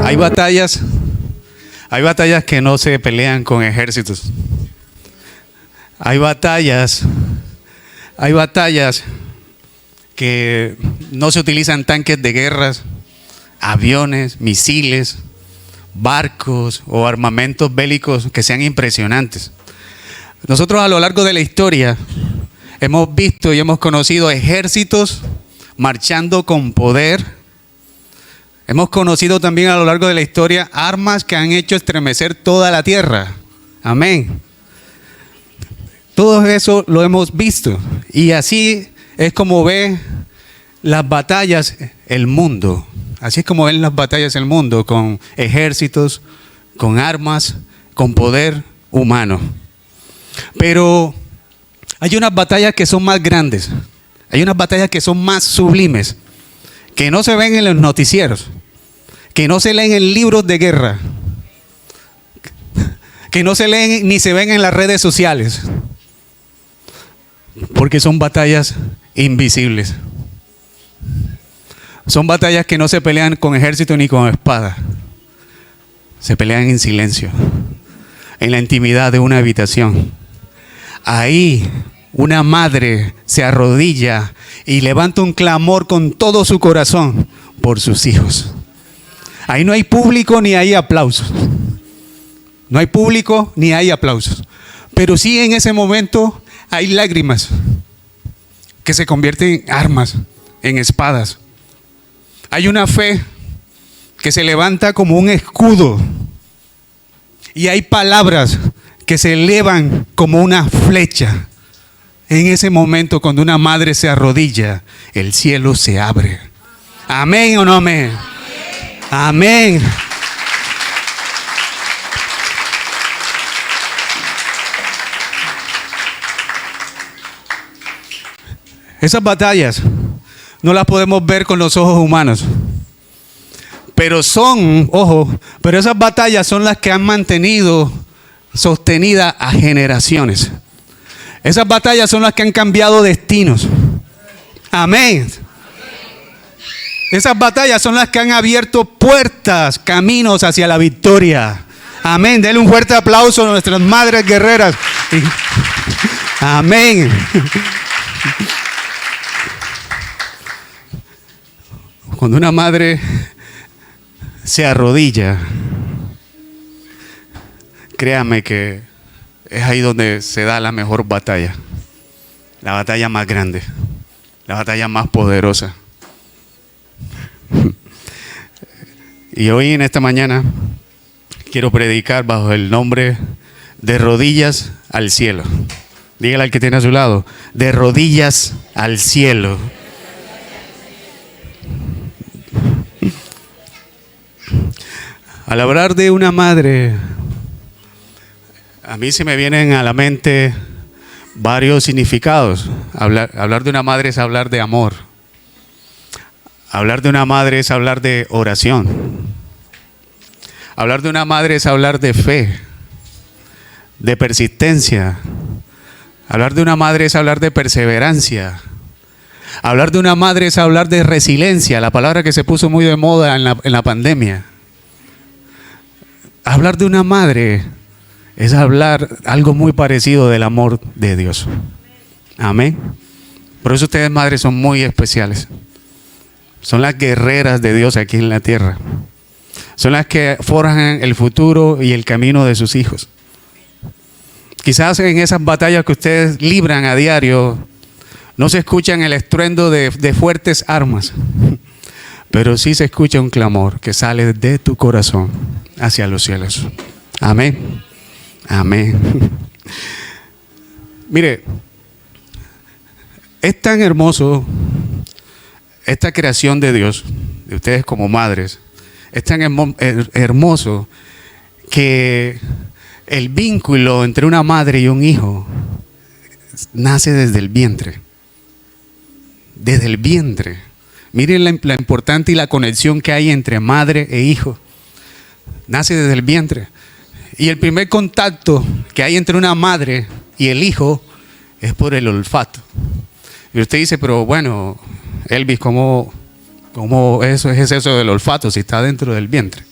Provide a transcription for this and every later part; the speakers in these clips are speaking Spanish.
Hay batallas, hay batallas que no se pelean con ejércitos. Hay batallas que no se utilizan tanques de guerras, aviones, misiles, barcos o armamentos bélicos que sean impresionantes. Nosotros a lo largo de la historia hemos visto y hemos conocido ejércitos marchando con poder. Hemos conocido también a lo largo de la historia armas que han hecho estremecer toda la tierra. Amén. Todo eso lo hemos visto. Y así es como ve las batallas el mundo. Así es como ven las batallas el mundo, con ejércitos, con armas, con poder humano. Pero hay unas batallas que son más grandes. Hay unas batallas que son más sublimes, que no se ven en los noticieros, que no se leen en libros de guerra, que no se leen ni se ven en las redes sociales, porque son batallas invisibles. Son batallas que no se pelean con ejército ni con espada. Se pelean en silencio, en la intimidad de una habitación. Ahí una madre se arrodilla y levanta un clamor con todo su corazón por sus hijos. Ahí no hay público ni hay aplausos. No hay público ni hay aplausos. Pero sí, en ese momento hay lágrimas que se convierten en armas, en espadas. Hay una fe que se levanta como un escudo. Y hay palabras que se elevan como una flecha. En ese momento, cuando una madre se arrodilla, el cielo se abre. ¿Amén o no amén? Amén. Esas batallas no las podemos ver con los ojos humanos. Pero pero esas batallas son las que han mantenido sostenida a generaciones. Esas batallas son las que han cambiado destinos. Amén. Esas batallas son las que han abierto puertas, caminos hacia la victoria. Amén. Denle un fuerte aplauso a nuestras madres guerreras. Amén. Cuando una madre se arrodilla, créame que es ahí donde se da la mejor batalla, la batalla más grande, la batalla más poderosa. Y hoy en esta mañana quiero predicar bajo el nombre de rodillas al cielo. Dígale al que tiene a su lado, de rodillas al cielo. Al hablar de una madre, a mí se me vienen a la mente varios significados. Hablar de una madre es hablar de amor. Hablar de una madre es hablar de oración. Hablar de una madre es hablar de fe, de persistencia. Hablar de una madre es hablar de perseverancia. Hablar de una madre es hablar de resiliencia, la palabra que se puso muy de moda en la pandemia. Hablar de una madre es hablar algo muy parecido del amor de Dios. Amén. Por eso ustedes, madres, son muy especiales. Son las guerreras de Dios aquí en la tierra. Son las que forjan el futuro y el camino de sus hijos. Quizás en esas batallas que ustedes libran a diario no se escuchan el estruendo de fuertes armas, pero sí se escucha un clamor que sale de tu corazón hacia los cielos. Amén. Amén. Mire, es tan hermoso esta creación de Dios, de ustedes como madres, es tan hermoso que el vínculo entre una madre y un hijo nace desde el vientre. Desde el vientre. Miren la importante y la conexión que hay entre madre e hijo. Nace desde el vientre. Y el primer contacto que hay entre una madre y el hijo es por el olfato. Y usted dice, pero bueno, Elvis, ¿cómo eso es eso del olfato si está dentro del vientre?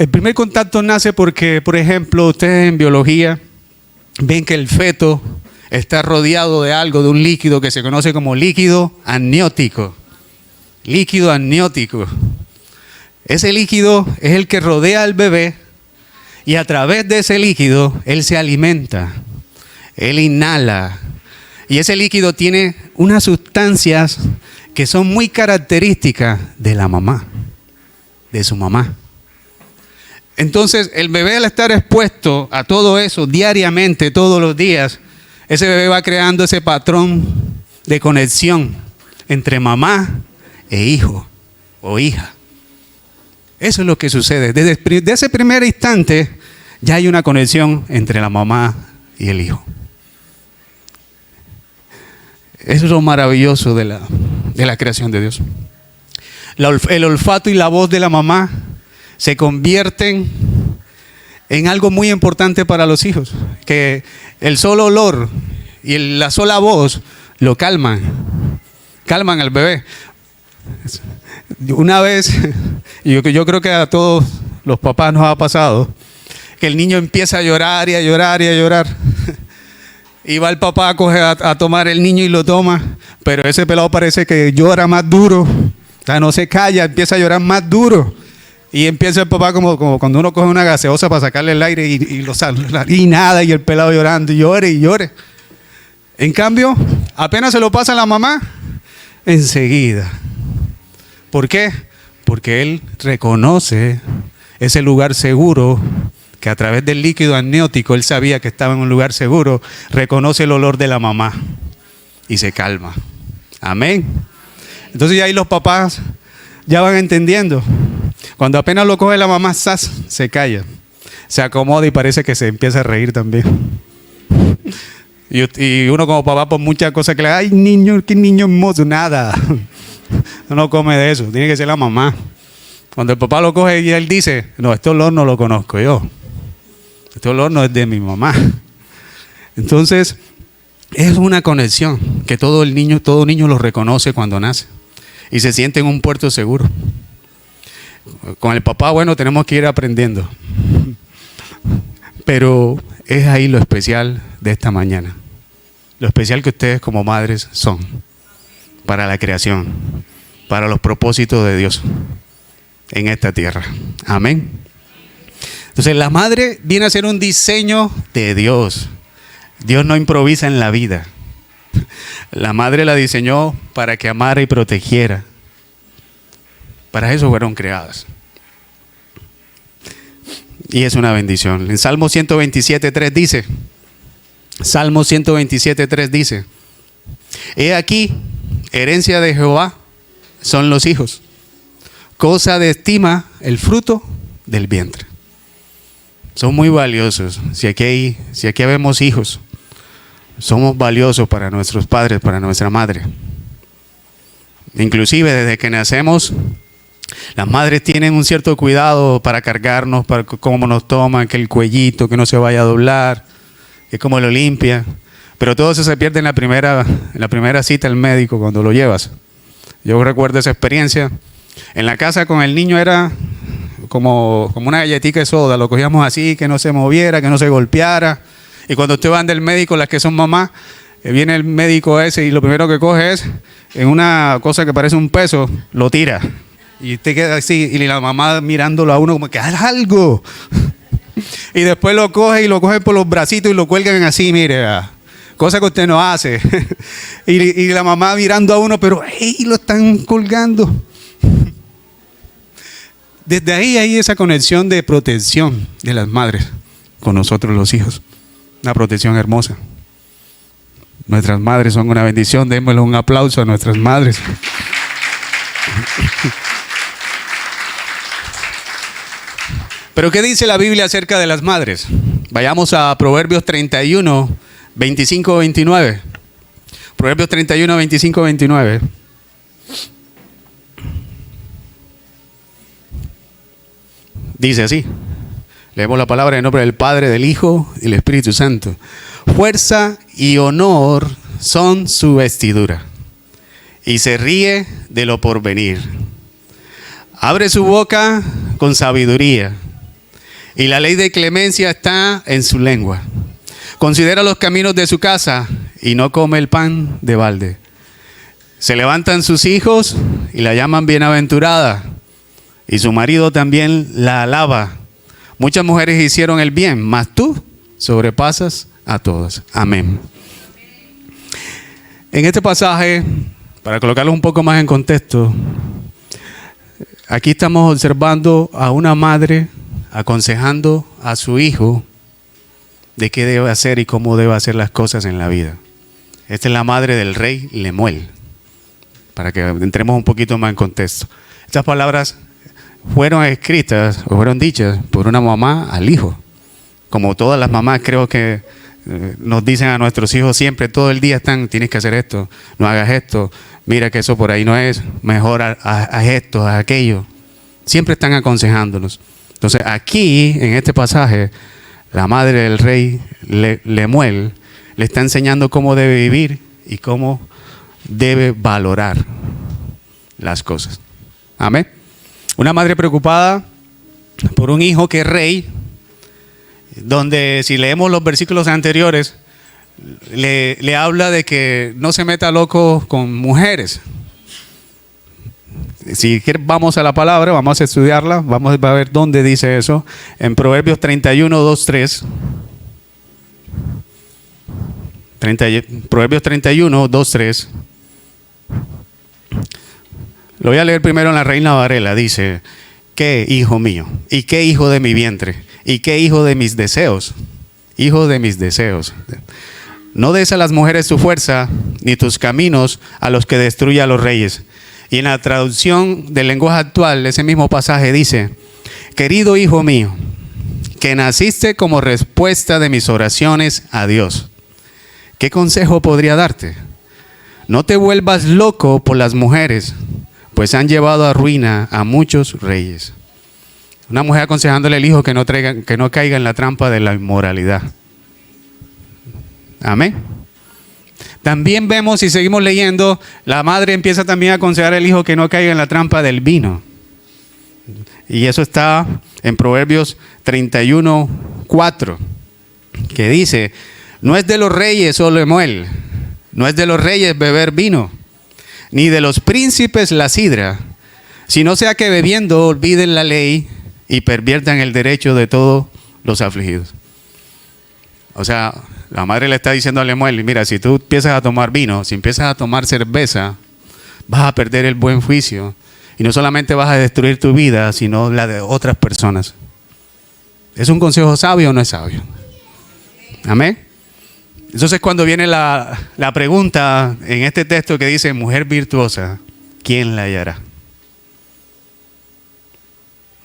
El primer contacto nace porque, por ejemplo, ustedes en biología ven que el feto está rodeado de algo, de un líquido que se conoce como líquido amniótico. Líquido amniótico. Ese líquido es el que rodea al bebé y a través de ese líquido él se alimenta, él inhala. Y ese líquido tiene unas sustancias que son muy características de la mamá, de su mamá. Entonces, el bebé al estar expuesto a todo eso diariamente, todos los días, ese bebé va creando ese patrón de conexión entre mamá e hijo o hija. Eso es lo que sucede. Desde ese primer instante ya hay una conexión entre la mamá y el hijo. Eso es lo maravilloso de la creación de Dios. El olfato y la voz de la mamá se convierten en algo muy importante para los hijos, que el solo olor y la sola voz lo calman al bebé. Una vez, yo creo que a todos los papás nos ha pasado, que el niño empieza a llorar y a llorar y a llorar. Y va el papá a tomar el niño y lo toma, pero ese pelado parece que llora más duro, o sea, no se calla, empieza a llorar más duro. Y empieza el papá como cuando uno coge una gaseosa para sacarle el aire y nada, y el pelado llorando, y llore y llore. En cambio, apenas se lo pasa a la mamá, enseguida. ¿Por qué? Porque él reconoce ese lugar seguro, que a través del líquido amniótico él sabía que estaba en un lugar seguro, reconoce el olor de la mamá y se calma. Amén. Entonces ya ahí los papás ya van entendiendo. Cuando apenas lo coge la mamá, se calla, se acomoda y parece que se empieza a reír también. Y uno como papá, por muchas cosas que le ay niño, qué niño hermoso, nada. No come de eso, tiene que ser la mamá. Cuando el papá lo coge y él dice, no, este olor no lo conozco yo. Este olor no es de mi mamá. Entonces, es una conexión que todo niño lo reconoce cuando nace. Y se siente en un puerto seguro. Con el papá, bueno, tenemos que ir aprendiendo. Pero es ahí lo especial de esta mañana. Lo especial que ustedes como madres son para la creación, para los propósitos de Dios en esta tierra. Amén. Entonces la madre viene a ser un diseño de Dios. Dios no improvisa en la vida. La madre la diseñó para que amara y protegiera. Para eso fueron creadas. Y es una bendición. En Salmo 127.3 dice, Salmo 127.3 dice, he aquí, herencia de Jehová son los hijos, cosa de estima el fruto del vientre. Son muy valiosos. Si aquí vemos hijos, somos valiosos para nuestros padres, para nuestra madre. Inclusive desde que nacemos, las madres tienen un cierto cuidado para cargarnos, para cómo nos toman, que el cuellito, que no se vaya a doblar, que cómo lo limpia. Pero todo eso se pierde en la primera cita al médico cuando lo llevas. Yo recuerdo esa experiencia. En la casa con el niño era como una galletita de soda, lo cogíamos así, que no se moviera, que no se golpeara. Y cuando ustedes van del médico, las que son mamás, viene el médico ese y lo primero que coge es, en una cosa que parece un peso, lo tira. Y usted queda así, y la mamá mirándolo a uno como que haz algo. Y después lo coge y lo coge por los bracitos y lo cuelgan así, mire, cosa que usted no hace. y la mamá mirando a uno, pero hey, lo están colgando. Desde ahí hay esa conexión de protección de las madres con nosotros los hijos. Una protección hermosa. Nuestras madres son una bendición. Démosle un aplauso a nuestras madres. Pero ¿qué dice la Biblia acerca de las madres? Vayamos a Proverbios 31, 25, 29. Proverbios 31, 25, 29. Dice así. Leemos la palabra en nombre del Padre, del Hijo y del Espíritu Santo. Fuerza y honor son su vestidura, y se ríe de lo porvenir. Abre su boca con sabiduría, y la ley de clemencia está en su lengua. Considera los caminos de su casa y no come el pan de balde. Se levantan sus hijos y la llaman bienaventurada, y su marido también la alaba. Muchas mujeres hicieron el bien, mas tú sobrepasas a todas. Amén. En este pasaje, para colocarlo un poco más en contexto, aquí estamos observando a una madre aconsejando a su hijo de qué debe hacer y cómo debe hacer las cosas en la vida. Esta es la madre del rey Lemuel, para que entremos un poquito más en contexto. Estas palabras fueron escritas o fueron dichas por una mamá al hijo. Como todas las mamás, creo que nos dicen a nuestros hijos siempre, todo el día están, tienes que hacer esto, no hagas esto, mira que eso por ahí no es, mejor haz esto, haz aquello. Siempre están aconsejándonos. Entonces aquí, en este pasaje, la madre del rey Lemuel le está enseñando cómo debe vivir y cómo debe valorar las cosas. Amén. Una madre preocupada por un hijo que es rey, donde si leemos los versículos anteriores, le habla de que no se meta loco con mujeres. Si vamos a la palabra, vamos a estudiarla, vamos a ver dónde dice eso. En Proverbios 31, 2, 3. Proverbios 31, 2, 3. Lo voy a leer primero en la Reina Varela. Dice: ¿qué hijo mío? ¿Y qué hijo de mi vientre? ¿Y qué hijo de mis deseos? Hijo de mis deseos. No des a las mujeres tu fuerza, ni tus caminos a los que destruye a los reyes. Y en la traducción del lenguaje actual, ese mismo pasaje dice: querido hijo mío, que naciste como respuesta de mis oraciones a Dios, ¿qué consejo podría darte? No te vuelvas loco por las mujeres, pues han llevado a ruina a muchos reyes. Una mujer aconsejándole al hijo que no caiga en la trampa de la inmoralidad. Amén. También vemos, si seguimos leyendo, la madre empieza también a aconsejar al hijo que no caiga en la trampa del vino. Y eso está en Proverbios 31, 4, que dice: no es de los reyes, oh Lemuel, no es de los reyes beber vino, ni de los príncipes la sidra, sino sea que bebiendo olviden la ley y perviertan el derecho de todos los afligidos. O sea, la madre le está diciendo a Lemuel: mira, si tú empiezas a tomar vino, si empiezas a tomar cerveza, vas a perder el buen juicio. Y no solamente vas a destruir tu vida, sino la de otras personas. ¿Es un consejo sabio o no es sabio? Amén. Entonces cuando viene la pregunta en este texto que dice mujer virtuosa, ¿quién la hallará?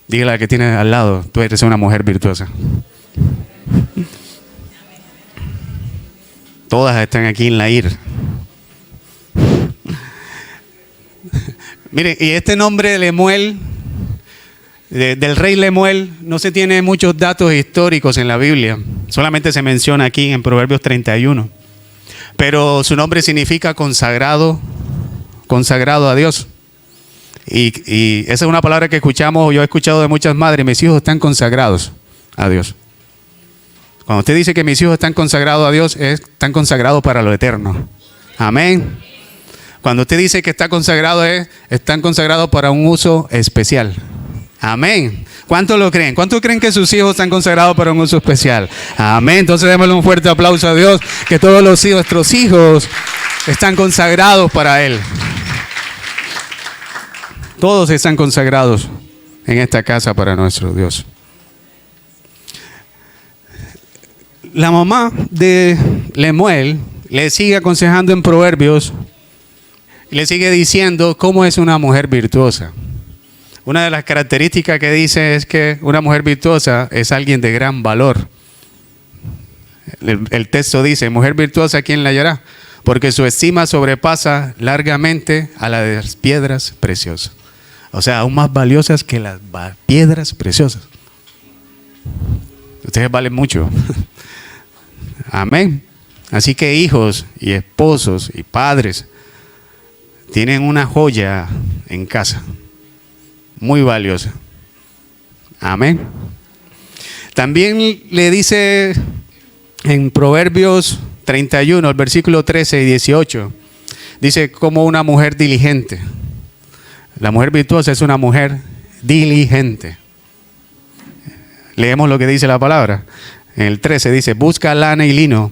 Dígale a la que tiene al lado: tú eres una mujer virtuosa. Todas están aquí en la IR. Mire, y este nombre de Lemuel, del rey Lemuel, no se tiene muchos datos históricos en la Biblia. Solamente se menciona aquí en Proverbios 31. Pero su nombre significa consagrado, consagrado a Dios. Y esa es una palabra que escuchamos, yo he escuchado de muchas madres: mis hijos están consagrados a Dios. Cuando usted dice que mis hijos están consagrados a Dios, están consagrados para lo eterno. Amén. Cuando usted dice que está consagrado, están consagrados para un uso especial. Amén. ¿Cuántos lo creen? ¿Cuántos creen que sus hijos están consagrados para un uso especial? Amén. Entonces démosle un fuerte aplauso a Dios, que todos nuestros hijos están consagrados para Él. Todos están consagrados en esta casa para nuestro Dios. La mamá de Lemuel le sigue aconsejando en Proverbios, le sigue diciendo cómo es una mujer virtuosa. Una de las características que dice es que una mujer virtuosa es alguien de gran valor. El texto dice: mujer virtuosa, ¿quién la hallará? Porque su estima sobrepasa largamente a la de las piedras preciosas. O sea, aún más valiosas que las piedras preciosas. Ustedes valen mucho. Amén. Así que hijos y esposos y padres tienen una joya en casa, muy valiosa. Amén. También le dice en Proverbios 31, el versículo 13 y 18, dice como una mujer diligente. La mujer virtuosa es una mujer diligente. Leemos lo que dice la palabra. En el 13 dice, busca lana y lino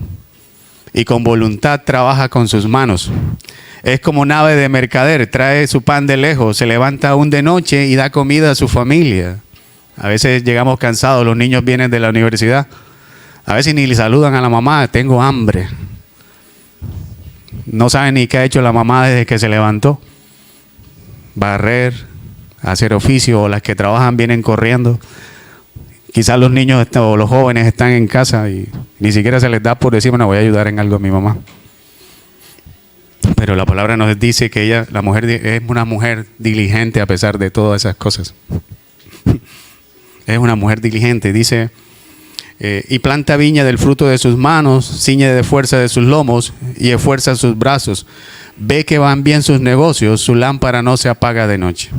y con voluntad trabaja con sus manos. Es como nave de mercader, trae su pan de lejos, se levanta aún de noche y da comida a su familia. A veces llegamos cansados, los niños vienen de la universidad. A veces ni le saludan a la mamá, tengo hambre. No saben ni qué ha hecho la mamá desde que se levantó. Barrer, hacer oficio, o las que trabajan vienen corriendo. Quizás los niños o los jóvenes están en casa y ni siquiera se les da por decir, bueno, voy a ayudar en algo a mi mamá. Pero la palabra nos dice que ella, la mujer, es una mujer diligente a pesar de todas esas cosas. Es una mujer diligente, dice, y planta viña del fruto de sus manos, ciñe de fuerza de sus lomos y esfuerza sus brazos. Ve que van bien sus negocios, su lámpara no se apaga de noche.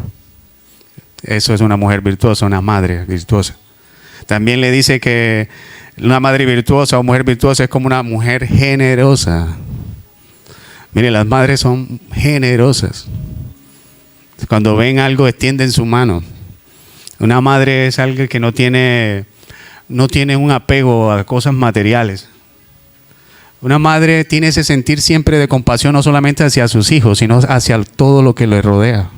Eso es una mujer virtuosa, una madre virtuosa. También le dice que una madre virtuosa o mujer virtuosa es como una mujer generosa. Mire, las madres son generosas. Cuando ven algo, extienden su mano. Una madre es alguien que no tiene un apego a cosas materiales. Una madre tiene ese sentir siempre de compasión, no solamente hacia sus hijos, sino hacia todo lo que le rodea.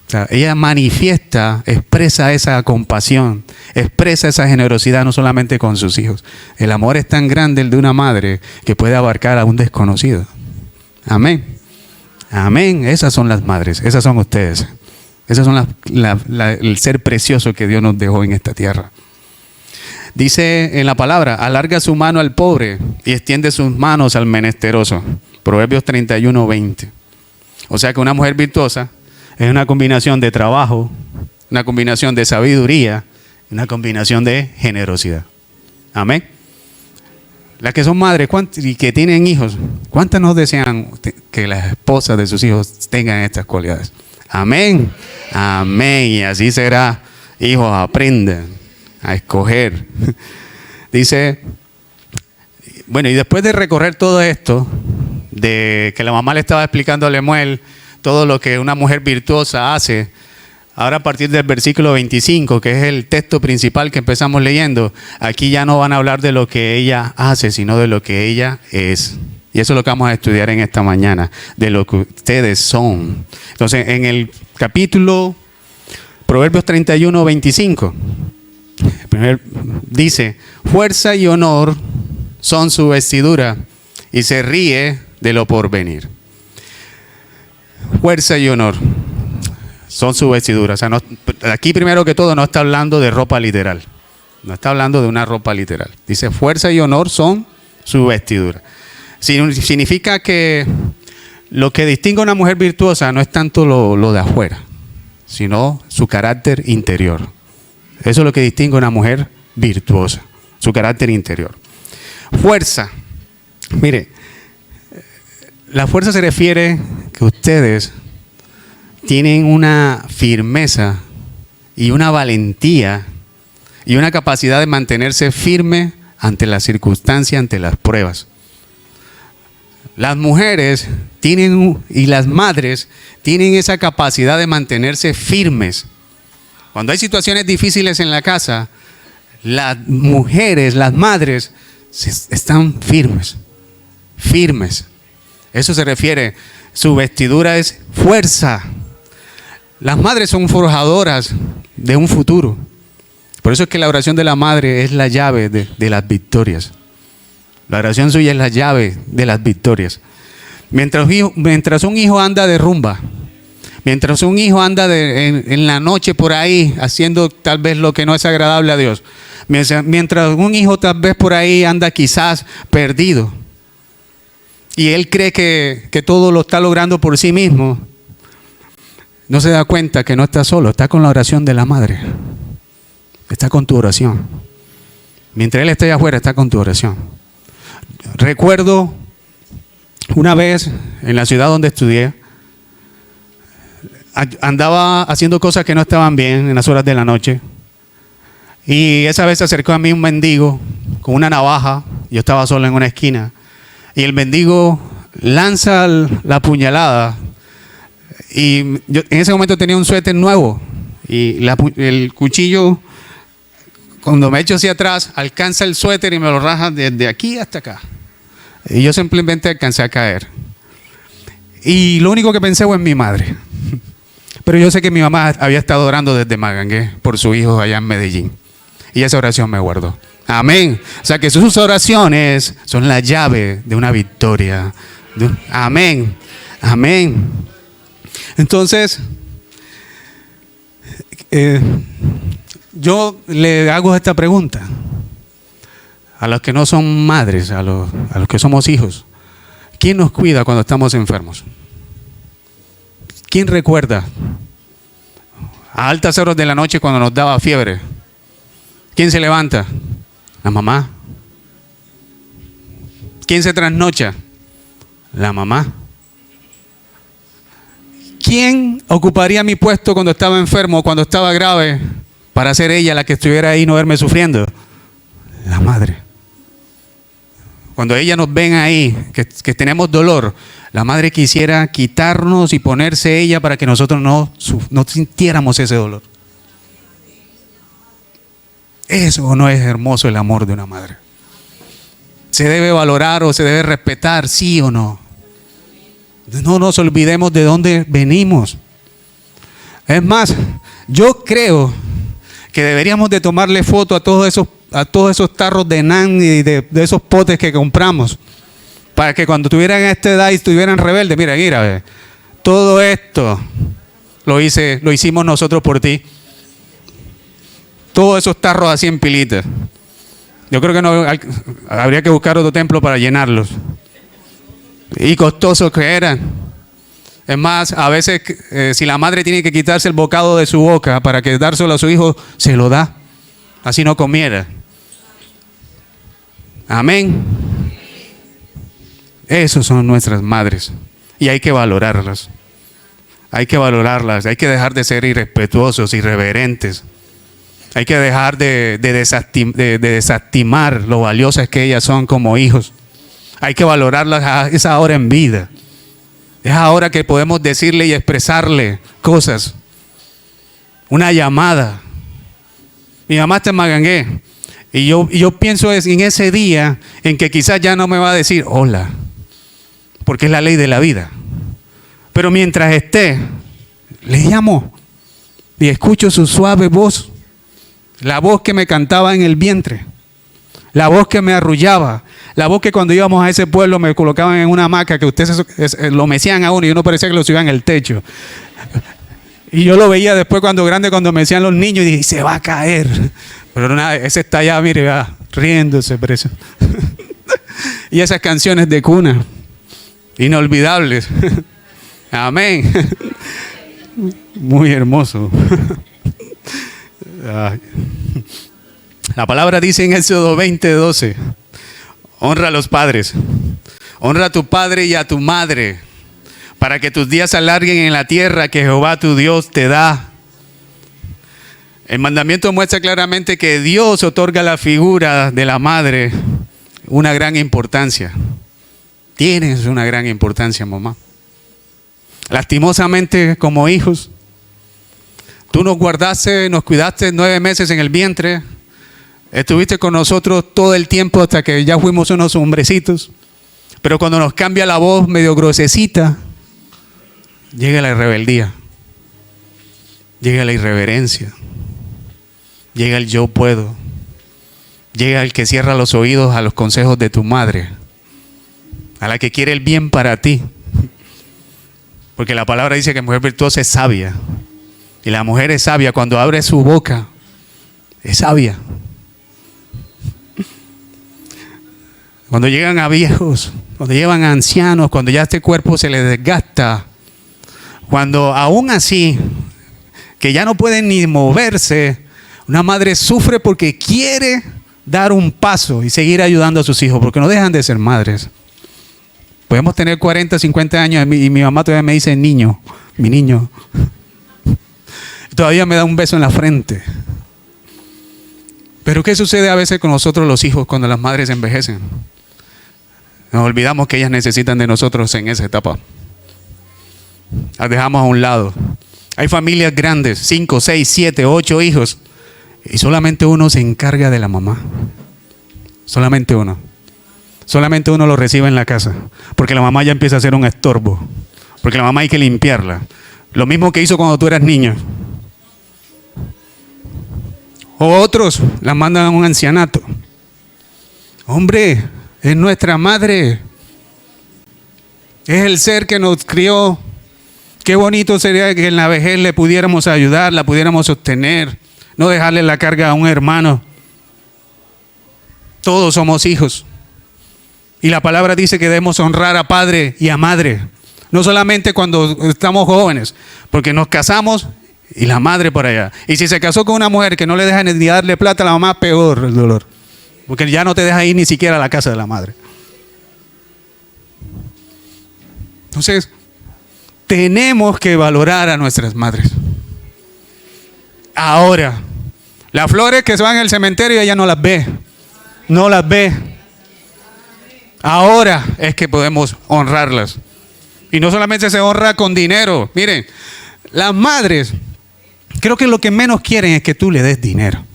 O sea, ella manifiesta, expresa esa compasión, expresa esa generosidad no solamente con sus hijos. El amor es tan grande el de una madre que puede abarcar a un desconocido. Amén. Amén. Esas son las madres, esas son ustedes. Esas son el ser precioso que Dios nos dejó en esta tierra. Dice en la palabra, alarga su mano al pobre y extiende sus manos al menesteroso. Proverbios 31, 20. O sea que una mujer virtuosa es una combinación de trabajo, una combinación de sabiduría, una combinación de generosidad. Amén. Las que son madres y que tienen hijos, ¿cuántas nos desean que las esposas de sus hijos tengan estas cualidades? Amén. Amén. Y así será. Hijos, aprendan a escoger. Dice, bueno, y después de recorrer todo esto, de que la mamá le estaba explicando a Lemuel todo lo que una mujer virtuosa hace, ahora a partir del versículo 25, que es el texto principal que empezamos leyendo, aquí ya no van a hablar de lo que ella hace, sino de lo que ella es. Y eso es lo que vamos a estudiar en esta mañana, de lo que ustedes son. Entonces, en el capítulo Proverbios 31, 25, dice, fuerza y honor son su vestidura y se ríe de lo porvenir. Fuerza y honor son su vestidura. O sea, aquí primero que todo no está hablando de ropa literal. No está hablando de una ropa literal. Dice, fuerza y honor son su vestidura. Significa que lo que distingue a una mujer virtuosa no es tanto lo de afuera, sino su carácter interior. Eso es lo que distingue a una mujer virtuosa, su carácter interior. Fuerza. Mire, la fuerza se refiere que ustedes tienen una firmeza y una valentía y una capacidad de mantenerse firme ante las circunstancias, ante las pruebas. Las mujeres y las madres tienen esa capacidad de mantenerse firmes. Cuando hay situaciones difíciles en la casa, las mujeres, las madres, están firmes. Firmes. Eso se refiere, su vestidura es fuerza. Las madres son forjadoras de un futuro. Por eso es que la oración de la madre es la llave de las victorias. La oración suya es la llave de las victorias. Mientras un hijo anda de rumba, mientras un hijo anda en la noche por ahí haciendo tal vez lo que no es agradable a Dios, mientras un hijo tal vez por ahí anda quizás perdido y él cree que todo lo está logrando por sí mismo, no se da cuenta que no está solo, está con la oración de la madre, está con tu oración. Mientras él esté allá afuera, está con tu oración. Recuerdo una vez en la ciudad donde estudié, andaba haciendo cosas que no estaban bien en las horas de la noche Y esa vez se acercó a mí un mendigo con una navaja. Yo estaba solo en una esquina. Y el mendigo lanza la puñalada. Y yo en ese momento tenía un suéter nuevo. Y el cuchillo, cuando me echo hacia atrás, alcanza el suéter y me lo raja desde aquí hasta acá. Y yo simplemente alcancé a caer. Y lo único que pensé fue en mi madre. Pero yo sé que mi mamá había estado orando desde Magangué por su hijo allá en Medellín. Y esa oración me guardó. Amén. O sea que sus oraciones son la llave de una victoria. Amén. Amén. Entonces, yo le hago esta pregunta a los que no son madres, a los que somos hijos. ¿Quién nos cuida cuando estamos enfermos? ¿Quién recuerda a altas horas de la noche cuando nos daba fiebre? ¿Quién se levanta? La mamá. ¿Quién se trasnocha? La mamá. ¿Quién ocuparía mi puesto cuando estaba enfermo, cuando estaba grave, para ser ella la que estuviera ahí y no verme sufriendo? La madre. Cuando ella nos ven ahí, que tenemos dolor, la madre quisiera quitarnos y ponerse ella para que nosotros no sintiéramos ese dolor. Eso no es hermoso, el amor de una madre. ¿Se debe valorar o se debe respetar, sí o no? No nos olvidemos de dónde venimos. Es más, yo creo que deberíamos de tomarle foto a todos esos tarros de nan y de esos potes que compramos, para que cuando tuvieran esta edad y estuvieran rebeldes, mira, todo esto lo hicimos nosotros por ti. Todos esos tarros así en pilitas. Yo creo que no habría que buscar otro templo para llenarlos. Y costosos que eran. Es más, a veces si la madre tiene que quitarse el bocado de su boca para que dárselo a su hijo, se lo da. Así no comiera. Amén. Esas son nuestras madres. Y hay que valorarlas. Hay que valorarlas. Hay que dejar de ser irrespetuosos, irreverentes. Hay que dejar de desestimar lo valiosas que ellas son como hijos. Hay que valorarlas a esa hora en vida. Es ahora que podemos decirle y expresarle cosas. Una llamada. Mi mamá está en Magangué. Y yo pienso en ese día en que quizás ya no me va a decir hola. Porque es la ley de la vida. Pero mientras esté, le llamo. Y escucho su suave voz. La voz que me cantaba en el vientre. La voz que me arrullaba. La voz que cuando íbamos a ese pueblo me colocaban en una hamaca que ustedes lo mecían a uno y uno parecía que lo subían en el techo. Y yo lo veía después cuando mecían los niños y dije, se va a caer. Pero nada, ese está allá, mire, va, riéndose por eso. Y esas canciones de cuna, inolvidables. Amén. Muy hermoso. La palabra dice en Éxodo 20:12, honra a los padres, honra a tu padre y a tu madre, para que tus días se alarguen en la tierra que Jehová tu Dios te da. El mandamiento muestra claramente que Dios otorga a la figura de la madre una gran importancia. Tienes una gran importancia, mamá. Lastimosamente, como hijos, tú nos guardaste, nos cuidaste 9 meses en el vientre. Estuviste con nosotros todo el tiempo hasta que ya fuimos unos hombrecitos. Pero cuando nos cambia la voz medio grosecita, llega la rebeldía. Llega la irreverencia. Llega el yo puedo. Llega el que cierra los oídos a los consejos de tu madre. A la que quiere el bien para ti. Porque la palabra dice que mujer virtuosa es sabia. Y la mujer es sabia cuando abre su boca. Es sabia. Cuando llegan a viejos, cuando llevan a ancianos, cuando ya este cuerpo se les desgasta, cuando aún así, que ya no pueden ni moverse, una madre sufre porque quiere dar un paso y seguir ayudando a sus hijos, porque no dejan de ser madres. Podemos tener 40, 50 años y mi mamá todavía me dice niño, mi niño. Todavía me da un beso en la frente. Pero ¿qué sucede a veces con nosotros los hijos cuando las madres envejecen? Nos olvidamos que ellas necesitan de nosotros en esa etapa. Las dejamos a un lado. Hay familias grandes, 5, 6, 7, 8 hijos, y solamente uno se encarga de la mamá. Solamente uno. Solamente uno lo recibe en la casa, porque la mamá ya empieza a ser un estorbo, porque la mamá hay que limpiarla. Lo mismo que hizo cuando tú eras niño. O otros la mandan a un ancianato. Hombre, es nuestra madre. Es el ser que nos crió. Qué bonito sería que en la vejez le pudiéramos ayudar, la pudiéramos sostener, no dejarle la carga a un hermano. Todos somos hijos. Y la palabra dice que debemos honrar a padre y a madre. No solamente cuando estamos jóvenes, porque nos casamos y la madre por allá. Y si se casó con una mujer que no le deja ni darle plata a la mamá, peor el dolor. Porque ya no te deja ir ni siquiera a la casa de la madre. Entonces, tenemos que valorar a nuestras madres. Ahora, las flores que se van en el cementerio, ella no las ve. No las ve. Ahora es que podemos honrarlas. Y no solamente se honra con dinero. Miren, las madres, creo que lo que menos quieren es que tú le des dinero.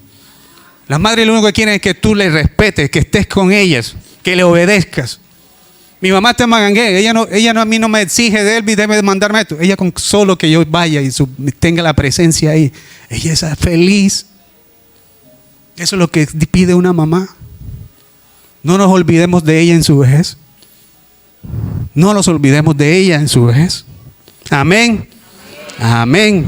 Las madres lo único que quieren es que tú les respetes, que estés con ellas, que le obedezcas. Mi mamá está en Magangué, ella no, a mí no me exige de él, debe mandarme esto. Ella con solo que yo vaya y tenga la presencia ahí, ella es feliz. Eso es lo que pide una mamá. No nos olvidemos de ella en su vejez. No nos olvidemos de ella en su vejez. Amén. Amén.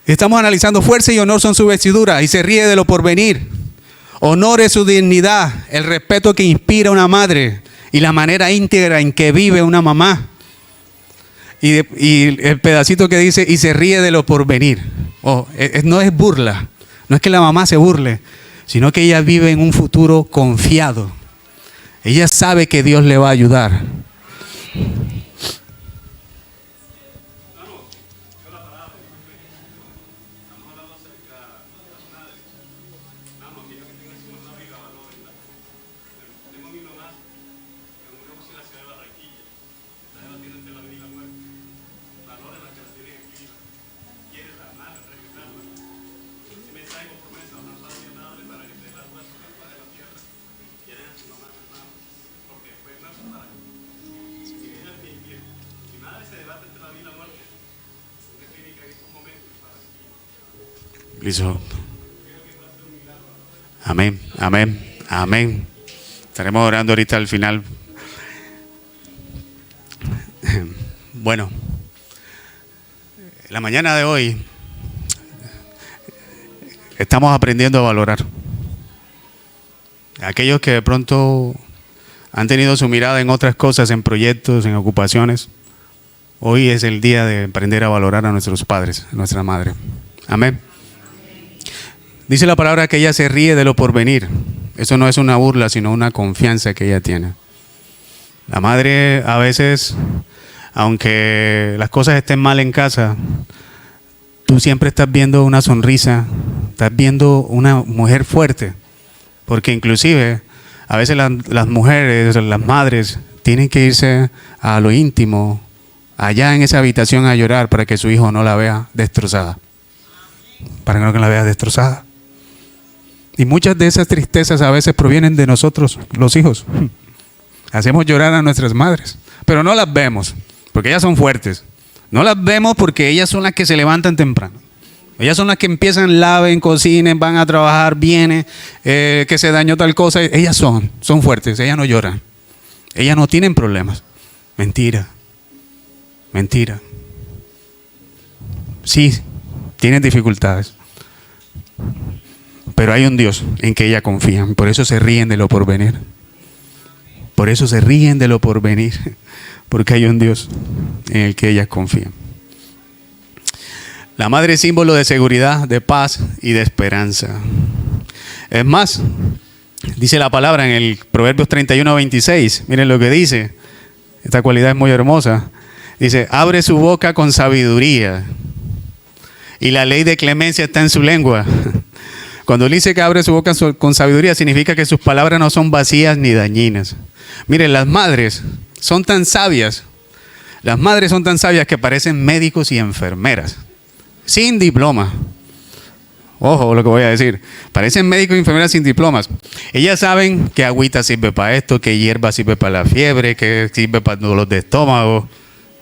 Estamos analizando fuerza y honor son su vestidura y se ríe de lo porvenir. Honor es su dignidad, el respeto que inspira una madre y la manera íntegra en que vive una mamá. Y el pedacito que dice, y se ríe de lo porvenir. No es burla, no es que la mamá se burle, sino que ella vive en un futuro confiado. Ella sabe que Dios le va a ayudar. Listo. Amén, amén, amén. Estaremos orando ahorita al final. Bueno, la mañana de hoy estamos aprendiendo a valorar. Aquellos que de pronto han tenido su mirada en otras cosas, en proyectos, en ocupaciones, hoy es el día de aprender a valorar a nuestros padres, a nuestra madre. Amén. Dice la palabra que ella se ríe de lo porvenir. Eso no es una burla, sino una confianza que ella tiene. La madre a veces, aunque las cosas estén mal en casa, tú siempre estás viendo una sonrisa, estás viendo una mujer fuerte. Porque inclusive a veces las mujeres, las madres, tienen que irse a lo íntimo, allá en esa habitación a llorar para que su hijo no la vea destrozada. Para que no la vea destrozada. Y muchas de esas tristezas a veces provienen de nosotros, los hijos. Hacemos llorar a nuestras madres, pero no las vemos, porque ellas son fuertes. No las vemos porque ellas son las que se levantan temprano. Ellas son las que empiezan, laven, cocinen, van a trabajar, vienen, que se dañó tal cosa. Ellas son fuertes, ellas no lloran. Ellas no tienen problemas. Mentira, mentira. Sí, tienen dificultades. Pero hay un Dios en que ella confía. Por eso se ríen de lo porvenir. Por eso se ríen de lo porvenir. Porque hay un Dios en el que ellas confían. La madre es símbolo de seguridad, de paz y de esperanza. Es más, dice la palabra en el Proverbios 31:26. Miren lo que dice. Esta cualidad es muy hermosa. Dice, abre su boca con sabiduría y la ley de clemencia está en su lengua. Cuando él dice que abre su boca con sabiduría, significa que sus palabras no son vacías ni dañinas. Miren, las madres son tan sabias. Las madres son tan sabias que parecen médicos y enfermeras, sin diploma. Ojo lo que voy a decir. Parecen médicos y enfermeras sin diplomas. Ellas saben que agüita sirve para esto, que hierba sirve para la fiebre, que sirve para dolor de estómago.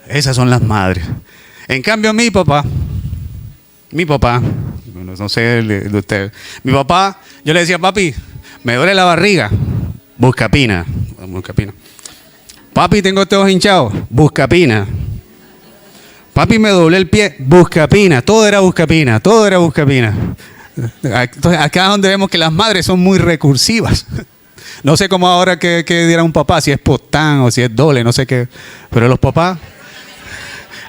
Esas son las madres. En cambio, mi papá, no sé de usted, mi papá, yo le decía, papi, me duele la barriga, Buscapina. Papi, tengo estos ojos hinchados, Buscapina. Papi, me doblé el pie, Buscapina. Todo era Buscapina. Entonces, acá es donde vemos que las madres son muy recursivas. No sé cómo ahora que diera un papá, si es Postán o si es Dole, no sé qué. Pero los papás,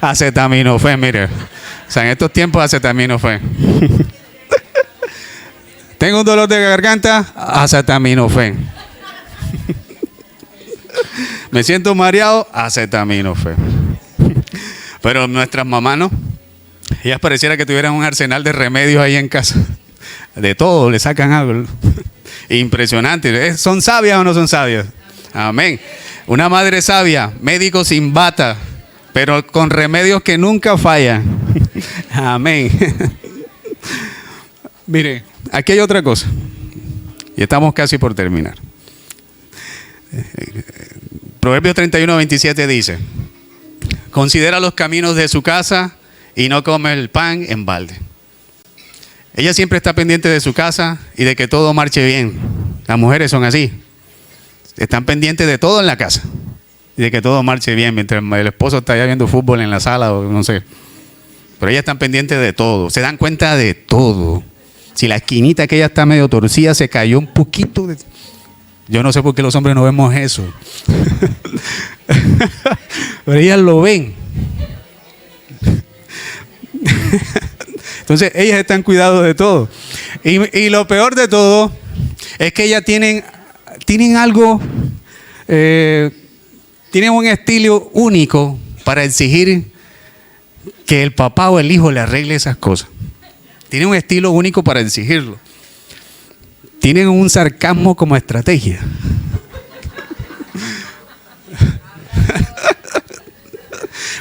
acetaminofén, mire. O sea, en estos tiempos acetaminofén. Tengo un dolor de garganta, acetaminofén. Me siento mareado, acetaminofén. Pero nuestras mamás no. Ellas pareciera que tuvieran un arsenal de remedios ahí en casa. De todo, le sacan algo. Impresionante. ¿Son sabias o no son sabias? Amén. Una madre sabia, médico sin bata, pero con remedios que nunca fallan. Amén. Mire, aquí hay otra cosa. Y estamos casi por terminar. Proverbios 31:27 dice: considera los caminos de su casa y no come el pan en balde. Ella siempre está pendiente de su casa y de que todo marche bien. Las mujeres son así. Están pendientes de todo en la casa y de que todo marche bien mientras el esposo está allá viendo fútbol en la sala o no sé. Pero ellas están pendientes de todo. Se dan cuenta de todo. Si la esquinita que ella está medio torcida se cayó un poquito. Yo no sé por qué los hombres no vemos eso. Pero ellas lo ven. Entonces ellas están cuidando de todo. Y lo peor de todo es que ellas tienen algo, tienen un estilo único para exigir que el papá o el hijo le arregle esas cosas. Tienen un estilo único para exigirlo. Tienen un sarcasmo como estrategia.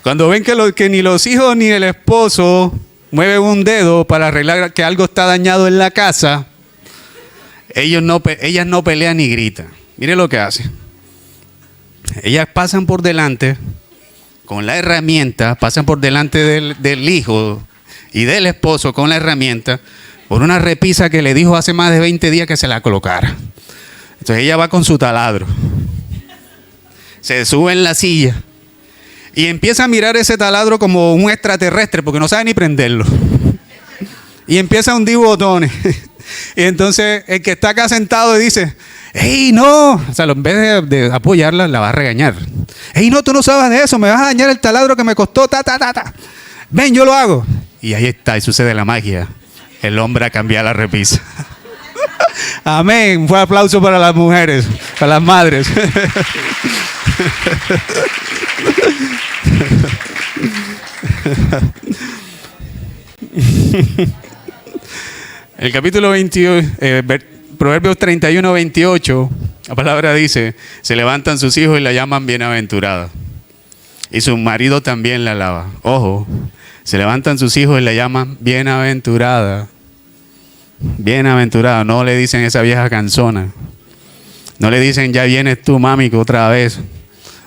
Cuando ven que ni los hijos ni el esposo mueven un dedo para arreglar que algo está dañado en la casa, ellas no pelean ni gritan. Mire lo que hacen. Ellas pasan por delante con la herramienta, pasan por delante del hijo y del esposo con la herramienta por una repisa que le dijo hace más de 20 días que se la colocara. Entonces ella va con su taladro, se sube en la silla y empieza a mirar ese taladro como un extraterrestre porque no sabe ni prenderlo. Y empieza a hundir botones. Y entonces el que está acá sentado dice: ¡Ey, no! O sea, en vez de apoyarla, la va a regañar. ¡Ey, no, tú no sabes de eso! Me vas a dañar el taladro que me costó, ven, yo lo hago. Y ahí está, y sucede la magia. El hombre ha cambiado la repisa. Amén. Un aplauso para las mujeres, para las madres. El capítulo 28, Proverbios 31:28, la palabra dice: se levantan sus hijos y la llaman bienaventurada, y su marido también la alaba. Ojo, se levantan sus hijos y la llaman bienaventurada. Bienaventurada, no le dicen esa vieja canzona. No le dicen: ya vienes tú, mami, que otra vez.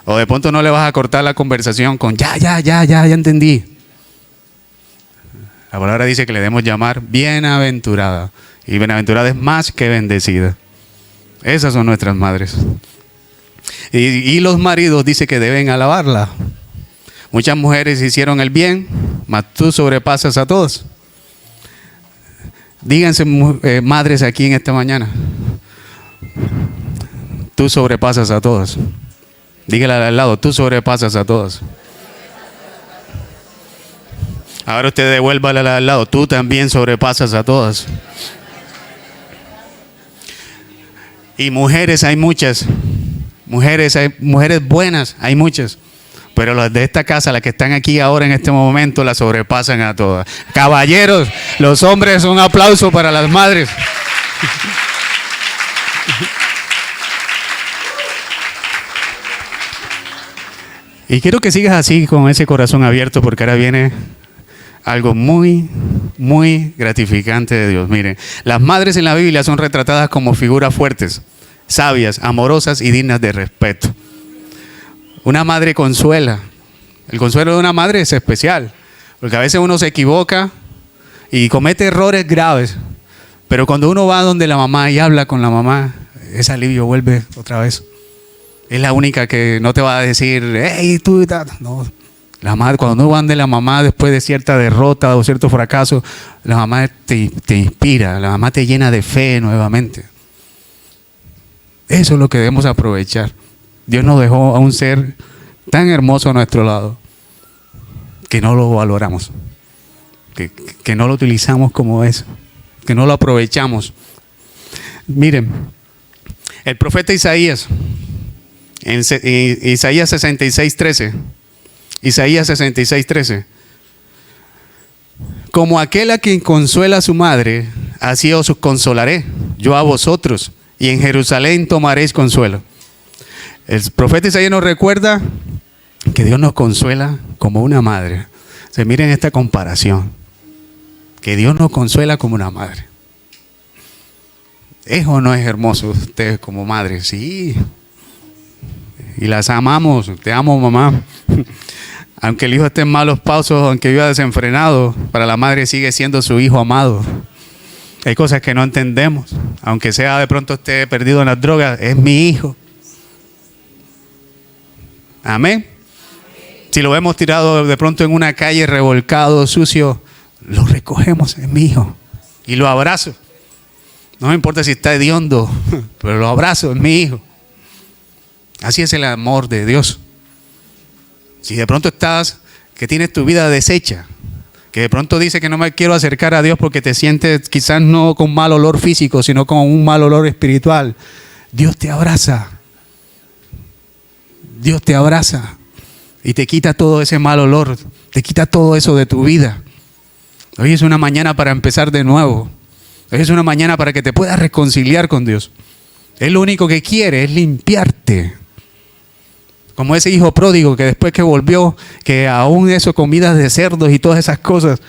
O de pronto no le vas a cortar la conversación con ya entendí. La palabra dice que le debemos llamar bienaventurada. Y bienaventurada es más que bendecida. Esas son nuestras madres. Y los maridos dice que deben alabarla. Muchas mujeres hicieron el bien, mas tú sobrepasas a todos. Díganse, madres aquí en esta mañana: tú sobrepasas a todos. Dígale al lado: tú sobrepasas a todos. Ahora usted devuélvale al lado: tú también sobrepasas a todas. Y mujeres hay muchas. Mujeres buenas hay muchas. Pero las de esta casa, las que están aquí ahora en este momento, las sobrepasan a todas. Caballeros, los hombres, un aplauso para las madres. Y quiero que sigas así con ese corazón abierto porque ahora viene algo muy, muy gratificante de Dios. Miren, las madres en la Biblia son retratadas como figuras fuertes, sabias, amorosas y dignas de respeto. Una madre consuela. El consuelo de una madre es especial, porque a veces uno se equivoca y comete errores graves, pero cuando uno va donde la mamá y habla con la mamá, ese alivio vuelve otra vez. Es la única que no te va a decir, hey, tú, no. La madre, cuando uno va de la mamá después de cierta derrota o cierto fracaso, la mamá te inspira, la mamá te llena de fe nuevamente. Eso es lo que debemos aprovechar. Dios nos dejó a un ser tan hermoso a nuestro lado que no lo valoramos, que no lo utilizamos como es, que no lo aprovechamos. Miren, el profeta Isaías, en Isaías 66:13, Isaías 66:13, como aquel a quien consuela a su madre, así os consolaré yo a vosotros, y en Jerusalén tomaréis consuelo. El profeta Isaías nos recuerda que Dios nos consuela como una madre. Miren esta comparación, que Dios nos consuela como una madre. ¿Es o no es hermoso ustedes como madres? Sí. Y las amamos. Te amo, mamá. Aunque el hijo esté en malos pasos, aunque viva desenfrenado, para la madre sigue siendo su hijo amado. Hay cosas que no entendemos. Aunque sea de pronto esté perdido en las drogas, es mi hijo. Amén. Si lo vemos tirado de pronto en una calle, revolcado, sucio, lo recogemos, es mi hijo. Y lo abrazo. No me importa si está hediondo, pero lo abrazo, es mi hijo. Así es el amor de Dios. Si de pronto que tienes tu vida deshecha, que de pronto dice que no me quiero acercar a Dios porque te sientes quizás no con mal olor físico, sino con un mal olor espiritual, Dios te abraza. Dios te abraza y te quita todo ese mal olor, te quita todo eso de tu vida. Hoy es una mañana para empezar de nuevo. Hoy es una mañana para que te puedas reconciliar con Dios. Él lo único que quiere es limpiarte. Como ese hijo pródigo que después que volvió, que aún eso, comidas de cerdos y todas esas cosas.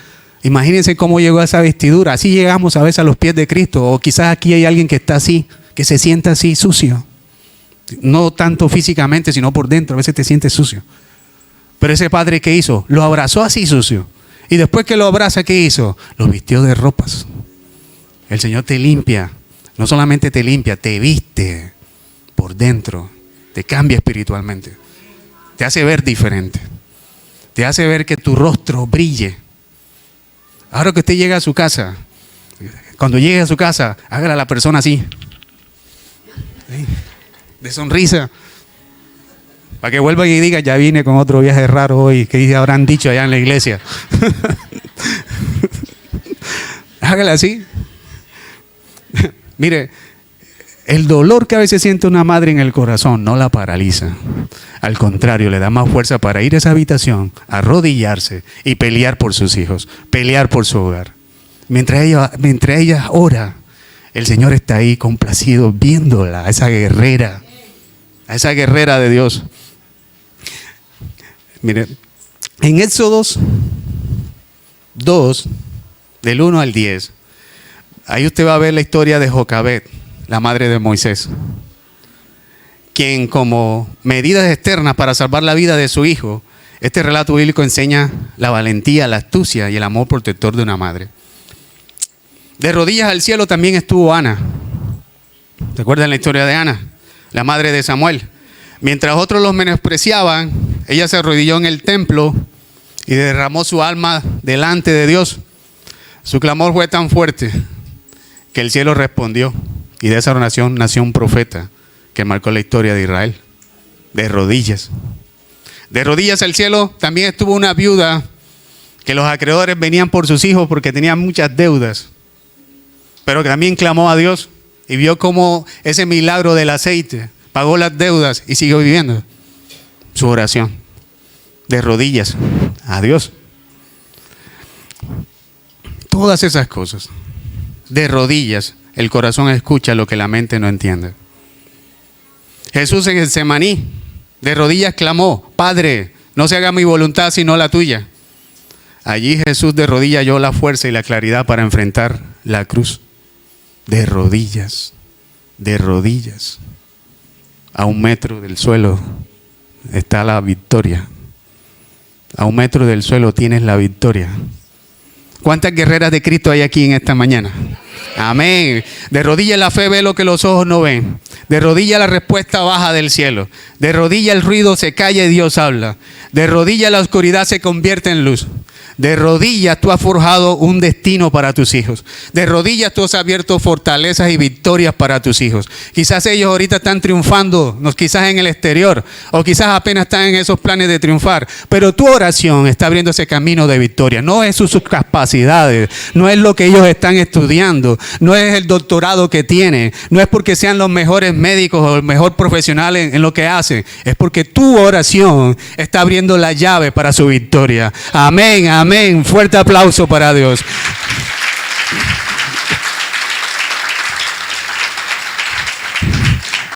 Imagínense cómo llegó a esa vestidura. Así llegamos a veces a los pies de Cristo. O quizás aquí hay alguien que está así, que se sienta así sucio. No tanto físicamente, sino por dentro. A veces te sientes sucio. Pero ese padre, ¿qué hizo? Lo abrazó así sucio. Y después que lo abraza, ¿qué hizo? Lo vistió de ropas. El Señor te limpia. No solamente te limpia, te viste por dentro. Te cambia espiritualmente. Te hace ver diferente. Te hace ver que tu rostro brille. Ahora que usted llega a su casa, cuando llegue a su casa, hágale a la persona así. De sonrisa. Para que vuelva y diga, ya vine con otro viaje raro hoy. ¿Qué habrán dicho allá en la iglesia? Hágale así. Mire, el dolor que a veces siente una madre en el corazón no la paraliza. Al contrario, le da más fuerza para ir a esa habitación, arrodillarse y pelear por sus hijos, pelear por su hogar. Mientras ella ora, el Señor está ahí complacido viéndola, a esa guerrera de Dios. Mire, en Éxodo 2, del 1 al 10, ahí usted va a ver la historia de Jocabed, la madre de Moisés, quien como medidas externas para salvar la vida de su hijo, este relato bíblico enseña la valentía, la astucia y el amor protector de una madre. De rodillas al cielo también estuvo Ana. ¿Recuerdan la historia de Ana? La madre de Samuel. Mientras otros los menospreciaban, ella se arrodilló en el templo y derramó su alma delante de Dios. Su clamor fue tan fuerte que el cielo respondió. Y de esa oración nació un profeta que marcó la historia de Israel. De rodillas. De rodillas al cielo también estuvo una viuda que los acreedores venían por sus hijos porque tenían muchas deudas. Pero que también clamó a Dios y vio cómo ese milagro del aceite pagó las deudas y siguió viviendo su oración. De rodillas a Dios. Todas esas cosas. De rodillas el corazón escucha lo que la mente no entiende. Jesús en Getsemaní, de rodillas clamó: Padre, no se haga mi voluntad sino la tuya. Allí Jesús de rodillas halló la fuerza y la claridad para enfrentar la cruz. De rodillas, a 1 metro del suelo está la victoria. A 1 metro del suelo tienes la victoria. ¿Cuántas guerreras de Cristo hay aquí en esta mañana? Amén. De rodillas la fe ve lo que los ojos no ven. De rodillas la respuesta baja del cielo. De rodillas el ruido se calla y Dios habla. De rodillas la oscuridad se convierte en luz. De rodillas tú has forjado un destino para tus hijos. De rodillas tú has abierto fortalezas y victorias para tus hijos. Quizás ellos ahorita están triunfando, quizás en el exterior, o quizás apenas están en esos planes de triunfar. Pero tu oración está abriendo ese camino de victoria. No es sus capacidades, no es lo que ellos están estudiando, no es el doctorado que tienen, no es porque sean los mejores médicos o el mejor profesional en lo que hacen. Es porque tu oración está abriendo la llave para su victoria. Amén, amén. Fuerte aplauso para Dios.